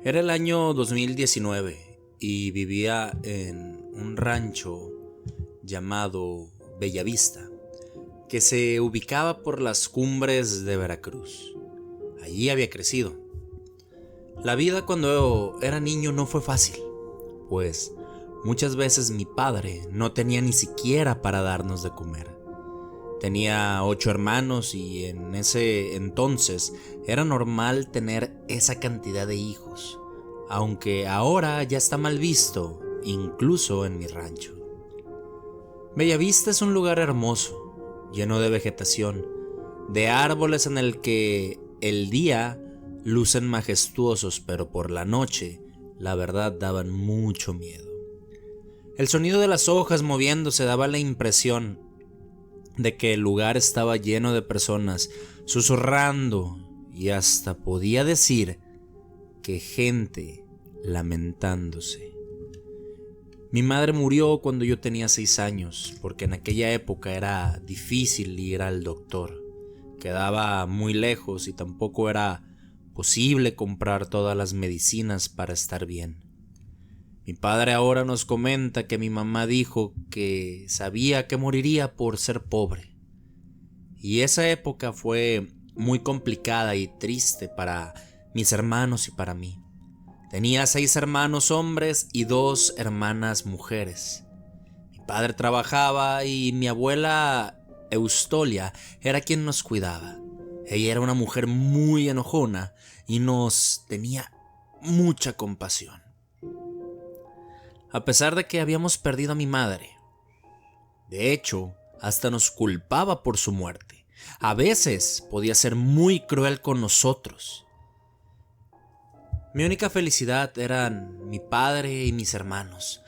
Era el año 2019 y vivía en un rancho llamado Bellavista, que se ubicaba por las cumbres de Veracruz. Allí había crecido. La vida cuando era niño no fue fácil, pues muchas veces mi padre no tenía ni siquiera para darnos de comer. Tenía 8 hermanos y en ese entonces era normal tener esa cantidad de hijos, aunque ahora ya está mal visto, incluso en mi rancho. Bellavista es un lugar hermoso, lleno de vegetación, de árboles en el que el día lucen majestuosos, pero por la noche, la verdad, daban mucho miedo. El sonido de las hojas moviéndose daba la impresión de que el lugar estaba lleno de personas susurrando y hasta podía decir que gente lamentándose. Mi madre murió cuando yo tenía 6 años, porque en aquella época era difícil ir al doctor. Quedaba muy lejos y tampoco era posible comprar todas las medicinas para estar bien. Mi padre ahora nos comenta que mi mamá dijo que sabía que moriría por ser pobre. Y esa época fue muy complicada y triste para mis hermanos y para mí. Tenía 6 hermanos hombres y 2 hermanas mujeres. Mi padre trabajaba y mi abuela Eustolia era quien nos cuidaba. Ella era una mujer muy enojona y nos tenía mucha compasión. A pesar de que habíamos perdido a mi madre, de hecho, hasta nos culpaba por su muerte. A veces podía ser muy cruel con nosotros. Mi única felicidad eran mi padre y mis hermanos.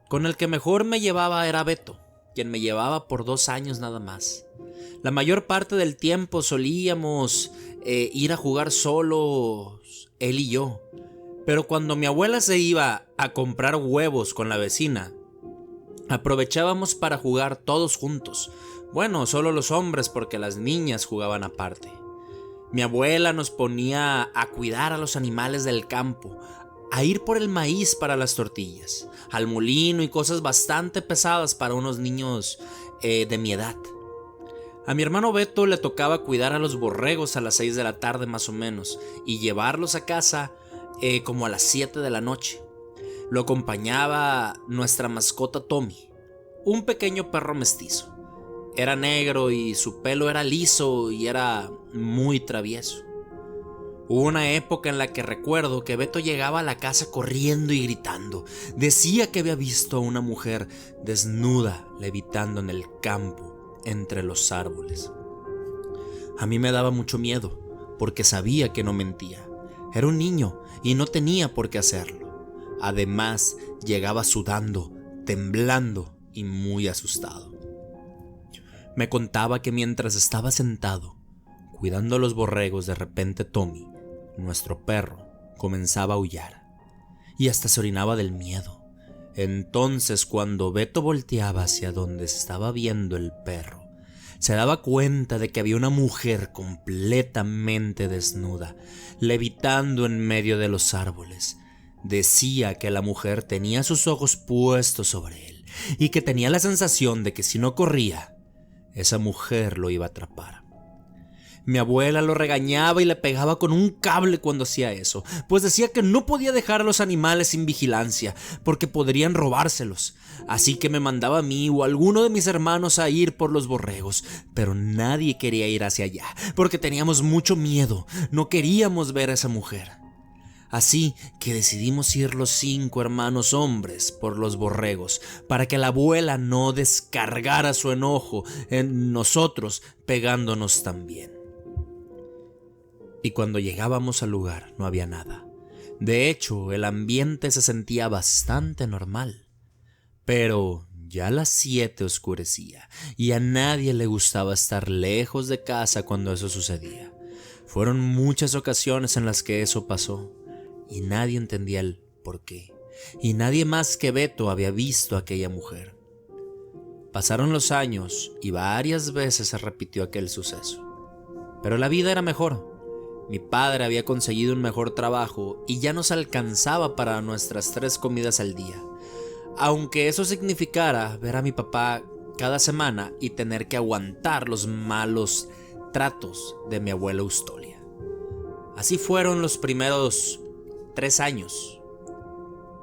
Con el que mejor me llevaba era Beto, quien me llevaba por 2 años nada más. La mayor parte del tiempo solíamos ir a jugar solos, él y yo. Pero cuando mi abuela se iba a comprar huevos con la vecina, aprovechábamos para jugar todos juntos. Bueno, solo los hombres porque las niñas jugaban aparte. Mi abuela nos ponía a cuidar a los animales del campo, a ir por el maíz para las tortillas, al molino y cosas bastante pesadas para unos niños de mi edad. A mi hermano Beto le tocaba cuidar a los borregos a las 6 de la tarde más o menos y llevarlos a casa como a las 7 de la noche. Lo acompañaba nuestra mascota Tommy, un pequeño perro mestizo. Era negro y su pelo era liso y era muy travieso. Hubo una época en la que recuerdo que Beto llegaba a la casa corriendo y gritando. Decía que había visto a una mujer desnuda levitando en el campo entre los árboles. A mí me daba mucho miedo porque sabía que no mentía. Era un niño y no tenía por qué hacerlo. Además, llegaba sudando, temblando y muy asustado. Me contaba que mientras estaba sentado, cuidando a los borregos, de repente Tommy, nuestro perro, comenzaba a aullar y hasta se orinaba del miedo. Entonces, cuando Beto volteaba hacia donde estaba viendo el perro, se daba cuenta de que había una mujer completamente desnuda, levitando en medio de los árboles. Decía que la mujer tenía sus ojos puestos sobre él y que tenía la sensación de que si no corría, esa mujer lo iba a atrapar. Mi abuela lo regañaba y le pegaba con un cable cuando hacía eso, pues decía que no podía dejar a los animales sin vigilancia, porque podrían robárselos. Así que me mandaba a mí o a alguno de mis hermanos a ir por los borregos, pero nadie quería ir hacia allá, porque teníamos mucho miedo, no queríamos ver a esa mujer. Así que decidimos ir los 5 hermanos hombres por los borregos, para que la abuela no descargara su enojo en nosotros pegándonos también. Y cuando llegábamos al lugar no había nada. De hecho, el ambiente se sentía bastante normal. Pero ya a las 7 oscurecía y a nadie le gustaba estar lejos de casa cuando eso sucedía. Fueron muchas ocasiones en las que eso pasó y nadie entendía el por qué. Y nadie más que Beto había visto a aquella mujer. Pasaron los años y varias veces se repitió aquel suceso. Pero la vida era mejor. Mi padre había conseguido un mejor trabajo y ya nos alcanzaba para nuestras 3 comidas al día, aunque eso significara ver a mi papá cada semana y tener que aguantar los malos tratos de mi abuela Eustolia. Así fueron los primeros 3 años.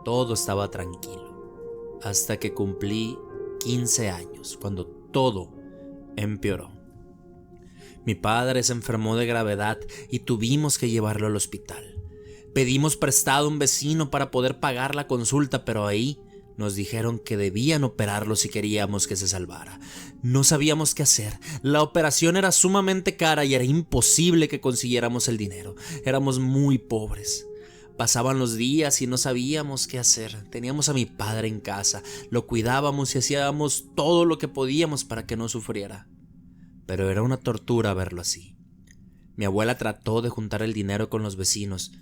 Todo estaba tranquilo, hasta que cumplí 15 años, cuando todo empeoró. Mi padre se enfermó de gravedad y tuvimos que llevarlo al hospital. Pedimos prestado a un vecino para poder pagar la consulta, pero ahí nos dijeron que debían operarlo si queríamos que se salvara. No sabíamos qué hacer. La operación era sumamente cara y era imposible que consiguiéramos el dinero. Éramos muy pobres. Pasaban los días y no sabíamos qué hacer. Teníamos a mi padre en casa, lo cuidábamos y hacíamos todo lo que podíamos para que no sufriera. Pero era una tortura verlo así. Mi abuela trató de juntar el dinero con los vecinos,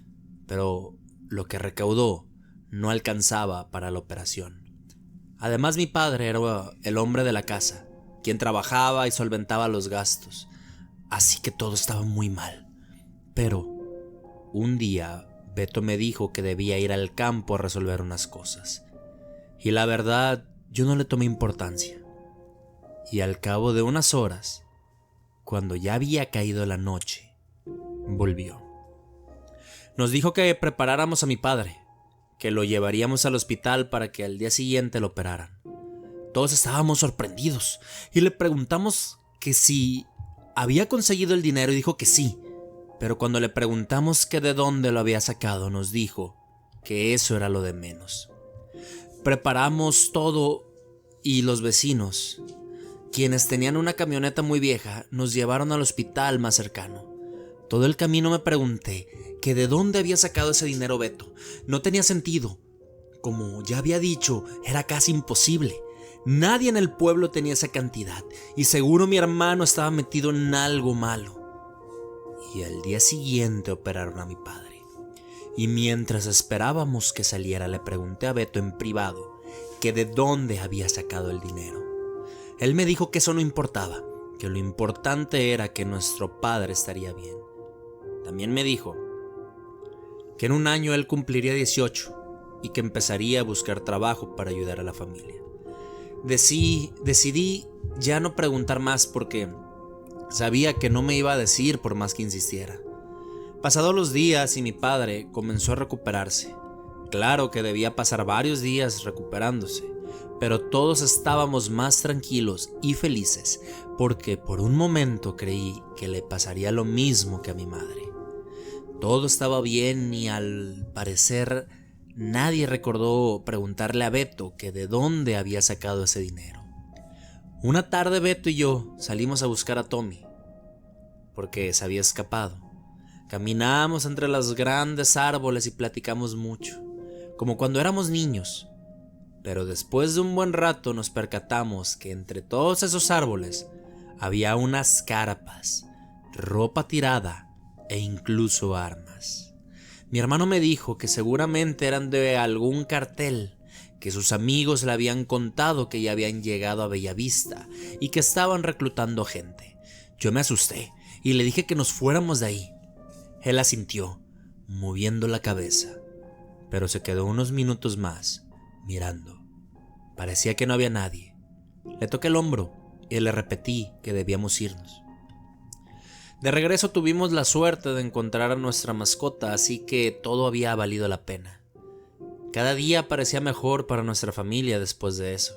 pero lo que recaudó no alcanzaba para la operación. Además, mi padre era el hombre de la casa, quien trabajaba y solventaba los gastos, así que todo estaba muy mal. Pero un día Beto me dijo que debía ir al campo a resolver unas cosas, y la verdad yo no le tomé importancia. Y al cabo de unas horas, cuando ya había caído la noche, volvió. Nos dijo que preparáramos a mi padre, que lo llevaríamos al hospital para que al día siguiente lo operaran. Todos estábamos sorprendidos y le preguntamos que si había conseguido el dinero y dijo que sí, pero cuando le preguntamos que de dónde lo había sacado, nos dijo que eso era lo de menos. Preparamos todo y los vecinos, quienes tenían una camioneta muy vieja, nos llevaron al hospital más cercano. Todo el camino me pregunté que de dónde había sacado ese dinero Beto. No tenía sentido. Como ya había dicho, era casi imposible. Nadie en el pueblo tenía esa cantidad y seguro mi hermano estaba metido en algo malo. Y al día siguiente operaron a mi padre. Y mientras esperábamos que saliera, le pregunté a Beto en privado que de dónde había sacado el dinero. Él me dijo que eso no importaba, que lo importante era que nuestro padre estaría bien. También me dijo que en un año él cumpliría 18 y que empezaría a buscar trabajo para ayudar a la familia. Decidí ya no preguntar más porque sabía que no me iba a decir por más que insistiera. Pasados los días y mi padre comenzó a recuperarse. Claro que debía pasar varios días recuperándose, pero todos estábamos más tranquilos y felices porque por un momento creí que le pasaría lo mismo que a mi madre. Todo estaba bien y al parecer nadie recordó preguntarle a Beto que de dónde había sacado ese dinero. Una tarde Beto y yo salimos a buscar a Tommy porque se había escapado. Caminamos entre los grandes árboles y platicamos mucho, como cuando éramos niños. Pero después de un buen rato nos percatamos que entre todos esos árboles había unas carpas, ropa tirada e incluso armas. Mi hermano me dijo que seguramente eran de algún cartel, que sus amigos le habían contado que ya habían llegado a Bellavista y que estaban reclutando gente. Yo me asusté y le dije que nos fuéramos de ahí. Él asintió, moviendo la cabeza, pero se quedó unos minutos más mirando. Parecía que no había nadie. Le toqué el hombro y le repetí que debíamos irnos. De regreso tuvimos la suerte de encontrar a nuestra mascota, así que todo había valido la pena. Cada día parecía mejor para nuestra familia después de eso.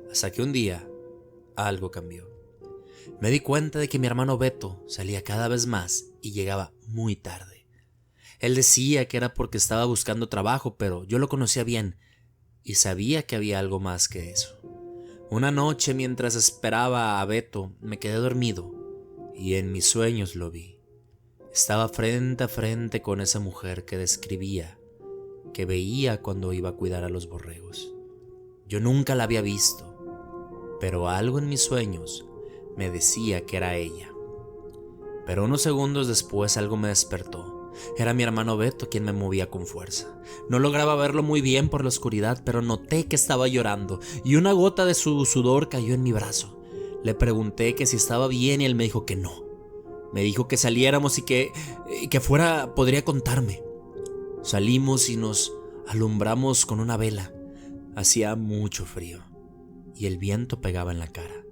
Hasta que un día, algo cambió. Me di cuenta de que mi hermano Beto salía cada vez más y llegaba muy tarde. Él decía que era porque estaba buscando trabajo, pero yo lo conocía bien y sabía que había algo más que eso. Una noche, mientras esperaba a Beto, me quedé dormido y en mis sueños lo vi. Estaba frente a frente con esa mujer que describía, que veía cuando iba a cuidar a los borregos. Yo nunca la había visto, pero algo en mis sueños me decía que era ella. Pero unos segundos después algo me despertó. Era mi hermano Beto quien me movía con fuerza. No lograba verlo muy bien por la oscuridad, pero noté que estaba llorando y una gota de su sudor cayó en mi brazo. Le pregunté que si estaba bien y él me dijo que no. Me dijo que saliéramos y que fuera podría contarme. Salimos y nos alumbramos con una vela. Hacía mucho frío y el viento pegaba en la cara.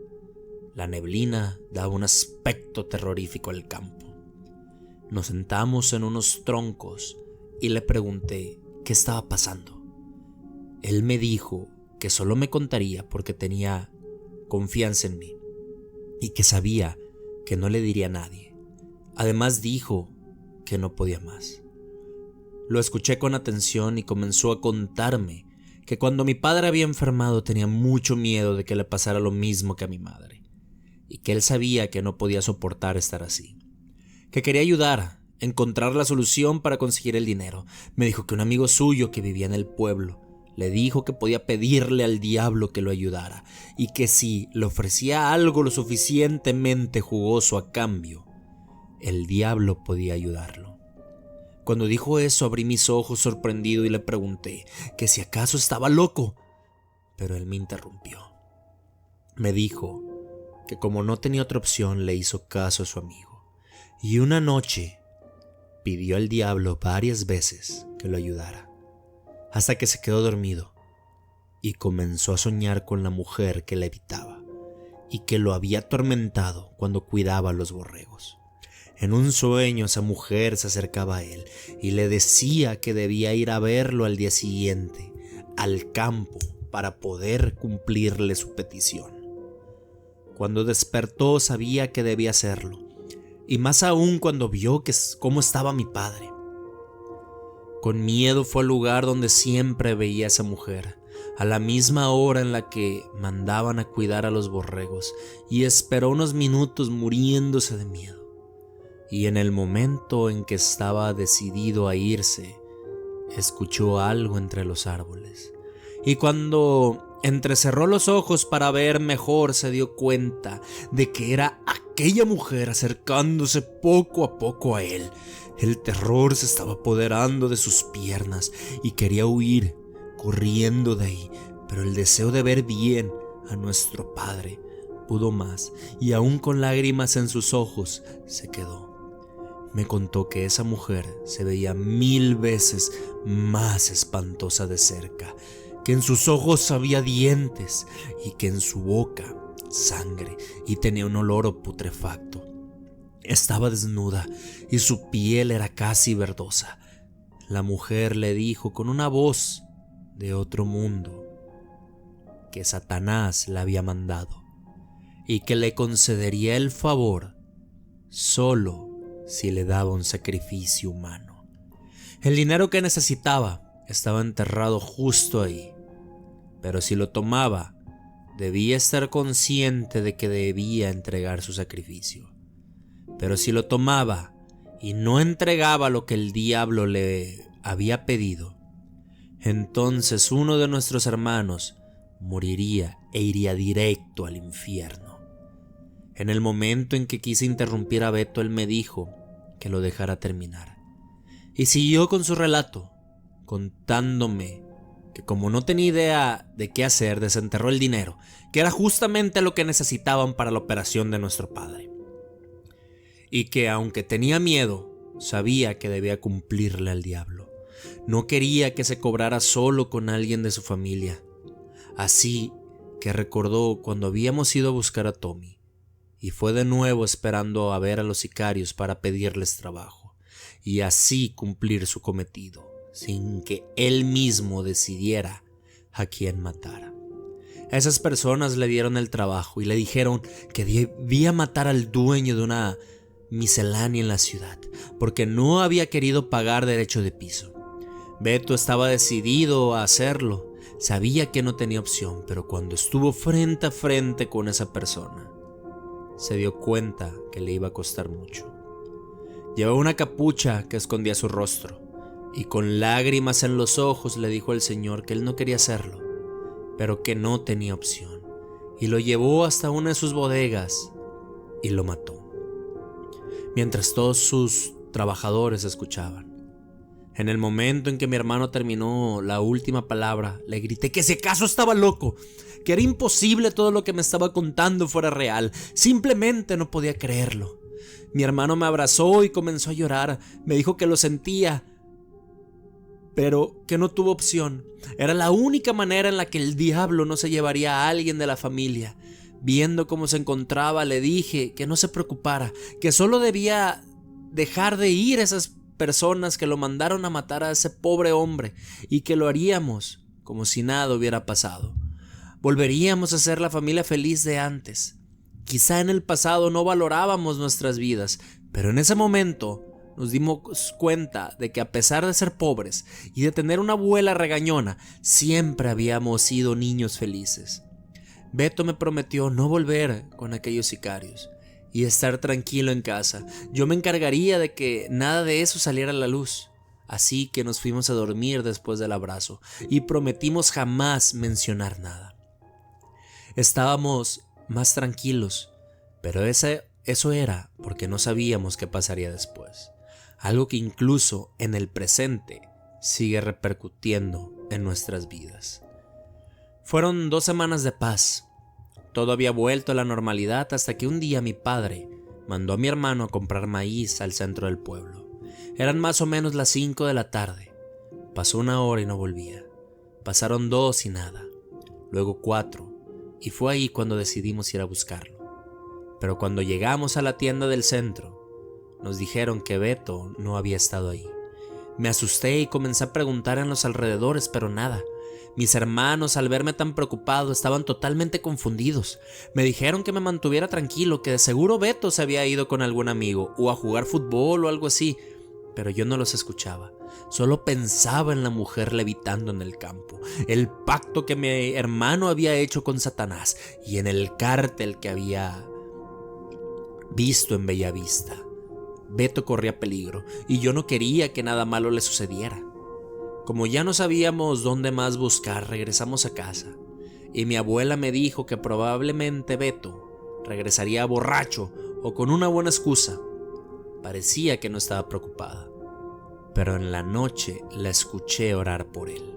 La neblina daba un aspecto terrorífico al campo. Nos sentamos en unos troncos y le pregunté qué estaba pasando. Él me dijo que solo me contaría porque tenía confianza en mí y que sabía que no le diría a nadie. Además dijo que no podía más. Lo escuché con atención y comenzó a contarme que cuando mi padre había enfermado tenía mucho miedo de que le pasara lo mismo que a mi madre, y que él sabía que no podía soportar estar así, que quería ayudar, encontrar la solución para conseguir el dinero. Me dijo que un amigo suyo que vivía en el pueblo le dijo que podía pedirle al diablo que lo ayudara, y que si le ofrecía algo lo suficientemente jugoso a cambio, el diablo podía ayudarlo. Cuando dijo eso abrí mis ojos sorprendido y le pregunté que si acaso estaba loco, pero él me interrumpió. Me dijo que como no tenía otra opción le hizo caso a su amigo, y una noche pidió al diablo varias veces que lo ayudara, hasta que se quedó dormido y comenzó a soñar con la mujer que le evitaba y que lo había atormentado cuando cuidaba a los borregos. En un sueño esa mujer se acercaba a él y le decía que debía ir a verlo al día siguiente, al campo, para poder cumplirle su petición. Cuando despertó sabía que debía hacerlo, y más aún cuando vio cómo estaba mi padre. Con miedo fue al lugar donde siempre veía a esa mujer, a la misma hora en la que mandaban a cuidar a los borregos, y esperó unos minutos muriéndose de miedo. Y en el momento en que estaba decidido a irse, escuchó algo entre los árboles. Y cuando entrecerró los ojos para ver mejor, se dio cuenta de que era aquella mujer acercándose poco a poco a él. El terror se estaba apoderando de sus piernas y quería huir, corriendo de ahí, pero el deseo de ver bien a nuestro padre pudo más, y aún con lágrimas en sus ojos se quedó. Me contó que esa mujer se veía 1000 veces más espantosa de cerca, que en sus ojos había dientes y que en su boca sangre y tenía un olor putrefacto. Estaba desnuda y su piel era casi verdosa. La mujer le dijo con una voz de otro mundo que Satanás la había mandado y que le concedería el favor solo si le daba un sacrificio humano. El dinero que necesitaba estaba enterrado justo ahí, pero si lo tomaba, debía estar consciente de que debía entregar su sacrificio. Pero si lo tomaba y no entregaba lo que el diablo le había pedido, entonces uno de nuestros hermanos moriría e iría directo al infierno. En el momento en que quise interrumpir a Beto, él me dijo que lo dejara terminar. Y siguió con su relato, contándome que como no tenía idea de qué hacer, desenterró el dinero, que era justamente lo que necesitaban para la operación de nuestro padre. Y que aunque tenía miedo, sabía que debía cumplirle al diablo. No quería que se cobrara solo con alguien de su familia. Así que recordó cuando habíamos ido a buscar a Tommy, y fue de nuevo esperando a ver a los sicarios para pedirles trabajo, y así cumplir su cometido, sin que él mismo decidiera a quién matar. Esas personas le dieron el trabajo y le dijeron que debía matar al dueño de una miscelánea en la ciudad, porque no había querido pagar derecho de piso. Beto estaba decidido a hacerlo, sabía que no tenía opción, pero cuando estuvo frente a frente con esa persona, se dio cuenta que le iba a costar mucho. Llevaba una capucha que escondía su rostro, y con lágrimas en los ojos le dijo al Señor que él no quería hacerlo, pero que no tenía opción, y lo llevó hasta una de sus bodegas y lo mató, mientras todos sus trabajadores escuchaban. En el momento en que mi hermano terminó la última palabra, le grité que si acaso estaba loco, que era imposible todo lo que me estaba contando fuera real, simplemente no podía creerlo. Mi hermano me abrazó y comenzó a llorar. Me dijo que lo sentía, pero que no tuvo opción. Era la única manera en la que el diablo no se llevaría a alguien de la familia. Viendo cómo se encontraba, le dije que no se preocupara, que solo debía dejar de ir esas personas que lo mandaron a matar a ese pobre hombre, y que lo haríamos como si nada hubiera pasado. Volveríamos a ser la familia feliz de antes. Quizá en el pasado no valorábamos nuestras vidas, pero en ese momento nos dimos cuenta de que a pesar de ser pobres y de tener una abuela regañona, siempre habíamos sido niños felices. Beto me prometió no volver con aquellos sicarios y estar tranquilo en casa. Yo me encargaría de que nada de eso saliera a la luz. Así que nos fuimos a dormir después del abrazo y prometimos jamás mencionar nada. Estábamos más tranquilos, pero eso era porque no sabíamos qué pasaría después. Algo que incluso en el presente sigue repercutiendo en nuestras vidas. Fueron 2 semanas de paz. Todo había vuelto a la normalidad hasta que un día mi padre mandó a mi hermano a comprar maíz al centro del pueblo. Eran más o menos las 5 de la tarde. Pasó 1 hora y no volvía. Pasaron 2 y nada. Luego 4. Y fue ahí cuando decidimos ir a buscarlo. Pero cuando llegamos a la tienda del centro, nos dijeron que Beto no había estado ahí. Me asusté y comencé a preguntar en los alrededores, pero nada. Mis hermanos, al verme tan preocupado, estaban totalmente confundidos. Me dijeron que me mantuviera tranquilo, que de seguro Beto se había ido con algún amigo, o a jugar fútbol o algo así, pero yo no los escuchaba. Solo pensaba en la mujer levitando en el campo, el pacto que mi hermano había hecho con Satanás y en el cártel que había visto en Bellavista. Beto corría peligro y yo no quería que nada malo le sucediera. Como ya no sabíamos dónde más buscar, regresamos a casa y mi abuela me dijo que probablemente Beto regresaría borracho o con una buena excusa. Parecía que no estaba preocupada, pero en la noche la escuché orar por él.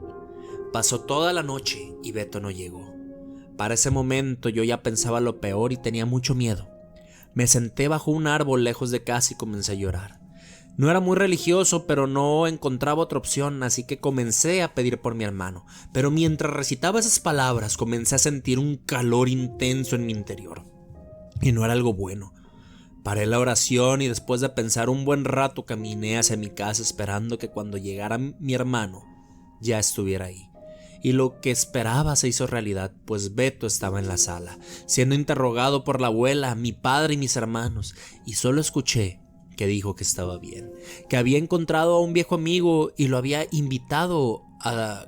Pasó toda la noche y Beto no llegó. Para ese momento yo ya pensaba lo peor y tenía mucho miedo. Me senté bajo un árbol lejos de casa y comencé a llorar. No era muy religioso, pero no encontraba otra opción, así que comencé a pedir por mi hermano. Pero mientras recitaba esas palabras, comencé a sentir un calor intenso en mi interior. Y no era algo bueno. Paré la oración y después de pensar un buen rato caminé hacia mi casa esperando que cuando llegara mi hermano ya estuviera ahí. Y lo que esperaba se hizo realidad, pues Beto estaba en la sala, siendo interrogado por la abuela, mi padre y mis hermanos, y solo escuché que dijo que estaba bien, que había encontrado a un viejo amigo y lo había invitado a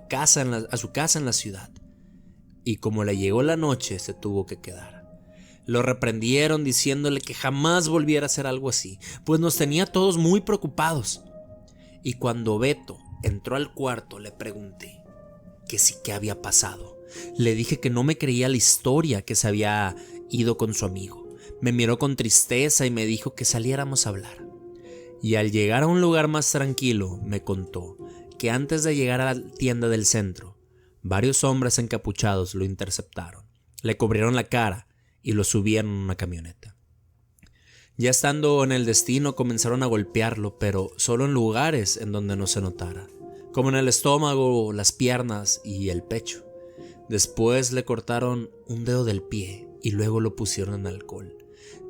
su casa en la ciudad. Y como le llegó la noche, se tuvo que quedar. Lo reprendieron diciéndole que jamás volviera a hacer algo así, pues nos tenía todos muy preocupados. Y cuando Beto entró al cuarto le pregunté que sí, qué había pasado. Le dije que no me creía la historia, que se había ido con su amigo. Me miró con tristeza y me dijo que saliéramos a hablar. Y al llegar a un lugar más tranquilo, me contó que antes de llegar a la tienda del centro, varios hombres encapuchados lo interceptaron, le cubrieron la cara y lo subieron en una camioneta. Ya estando en el destino comenzaron a golpearlo, pero solo en lugares en donde no se notara, como en el estómago, las piernas y el pecho. Después le cortaron un dedo del pie y luego lo pusieron en alcohol.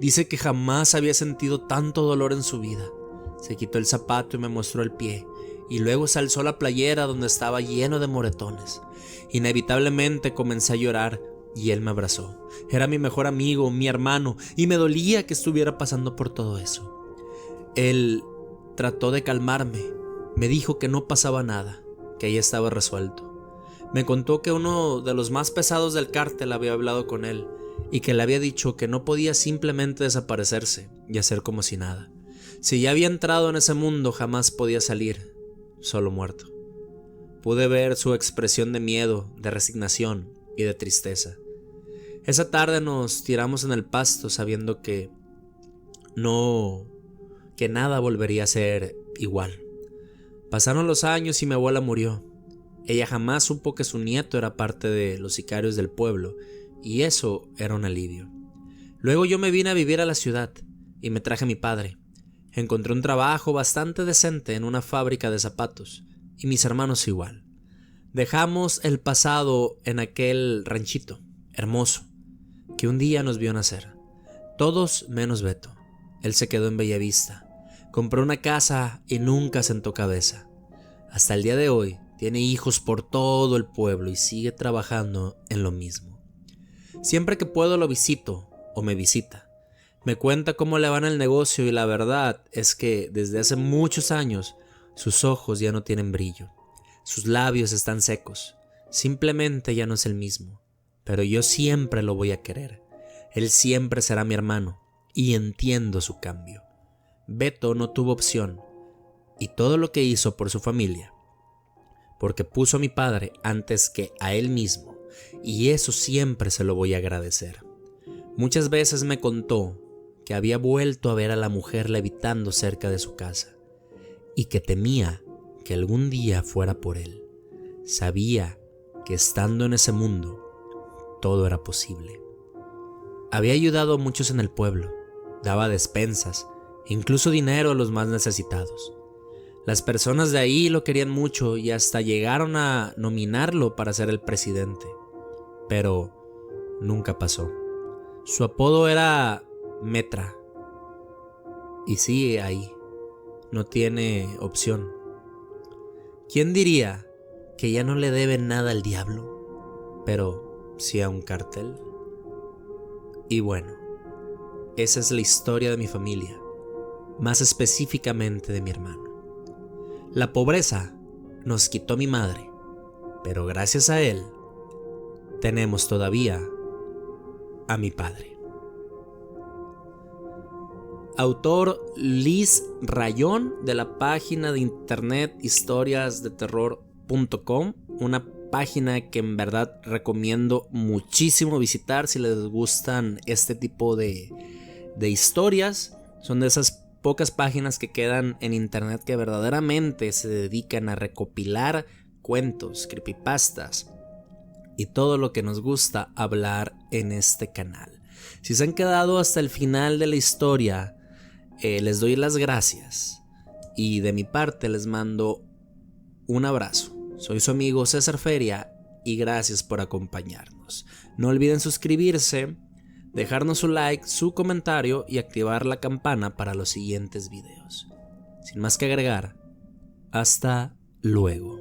Dice que jamás había sentido tanto dolor en su vida. Se quitó el zapato y me mostró el pie, y luego se alzó la playera donde estaba lleno de moretones. Inevitablemente comencé a llorar y él me abrazó. Era mi mejor amigo, mi hermano, y me dolía que estuviera pasando por todo eso. Él trató de calmarme. Me dijo que no pasaba nada, que ya estaba resuelto. Me contó que uno de los más pesados del cártel había hablado con él y que le había dicho que no podía simplemente desaparecerse y hacer como si nada. Si ya había entrado en ese mundo, jamás podía salir, solo muerto. Pude ver su expresión de miedo, de resignación y de tristeza. Esa tarde nos tiramos en el pasto sabiendo que nada volvería a ser igual. Pasaron los años y mi abuela murió. Ella jamás supo que su nieto era parte de los sicarios del pueblo, y eso era un alivio. Luego yo me vine a vivir a la ciudad. y me traje a mi padre. Encontré un trabajo bastante decente en una fábrica de zapatos, y mis hermanos igual. Dejamos el pasado en aquel ranchito hermoso que un día nos vio nacer. Todos menos Beto. Él se quedó en Bellavista. Compró una casa y nunca sentó cabeza. Hasta el día de hoy tiene hijos por todo el pueblo y sigue trabajando en lo mismo. Siempre que puedo lo visito o me visita. Me cuenta cómo le va en el negocio y la verdad es que desde hace muchos años sus ojos ya no tienen brillo. Sus labios están secos. Simplemente ya no es el mismo. Pero yo siempre lo voy a querer. Él siempre será mi hermano y entiendo su cambio. Beto no tuvo opción y todo lo que hizo por su familia, porque puso a mi padre antes que a él mismo, y eso siempre se lo voy a agradecer. Muchas veces me contó que había vuelto a ver a la mujer levitando cerca de su casa y que temía que algún día fuera por él. Sabía que estando en ese mundo todo era posible. Había ayudado a muchos en el pueblo, daba despensas, incluso dinero a los más necesitados. Las personas de ahí lo querían mucho y hasta llegaron a nominarlo para ser el presidente, pero nunca pasó. Su apodo era Metra. Y sigue ahí. No tiene opción. ¿Quién diría que ya no le debe nada al diablo, pero sí a un cartel? Y bueno, esa es la historia de mi familia, más específicamente de mi hermano. La pobreza nos quitó a mi madre, pero gracias a él tenemos todavía a mi padre. Autor Liz Rayón, de la página de internet historiasdeterror.com, una página que en verdad recomiendo muchísimo visitar si les gustan este tipo de historias. Son de esas pocas páginas que quedan en internet que verdaderamente se dedican a recopilar cuentos, creepypastas y todo lo que nos gusta hablar en este canal. Si se han quedado hasta el final de la historia, les doy las gracias y de mi parte les mando un abrazo. Soy su amigo César Feria y gracias por acompañarnos. No olviden suscribirse, dejarnos su like, su comentario y activar la campana para los siguientes videos. Sin más que agregar, hasta luego.